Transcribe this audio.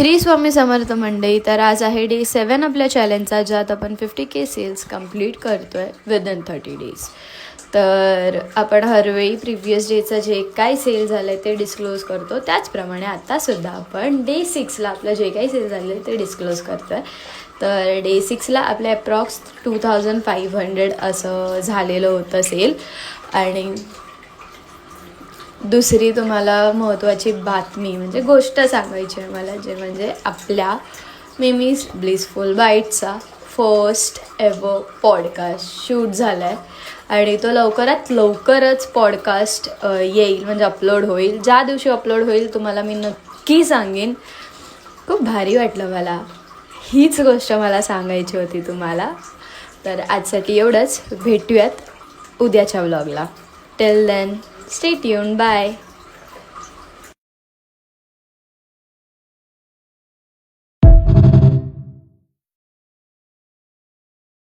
श्री स्वामी समर्थ मंडळी. तर आज आहे डे 7 आपल्या चॅलेंजचा, ज्यात आपण 50K सेल्स कंप्लीट करतो आहे विदिन 30 डेज. तर आपण हरवेळी प्रिव्हियस डेचं जे काय सेल झालं आहे ते डिस्क्लोज करतो, त्याचप्रमाणे आत्तासुद्धा आपण डे 6ला आपलं जे काही सेल झालं आहे ते डिस्क्लोज करतो आहे. तर डे 6ला आपल्या अप्रॉक्स 2500 असं झालेलं होतं सेल. आणि दुसरी तुम्हाला महत्त्वाची बातमी म्हणजे गोष्ट सांगायची आहे मला, जे म्हणजे आपल्या मिमीज ब्लिसफुल बाईटचा फर्स्ट एव्हर पॉडकास्ट शूट झाला आहे. आणि तो लवकरात लवकरच पॉडकास्ट येईल, म्हणजे अपलोड होईल. ज्या दिवशी अपलोड होईल तुम्हाला मी नक्की सांगेन. खूप भारी वाटलं मला, हीच गोष्ट मला सांगायची होती तुम्हाला. तर आजसाठी एवढंच. भेटूयात उद्याच्या व्लॉगला. Till then, stay tuned. Bye.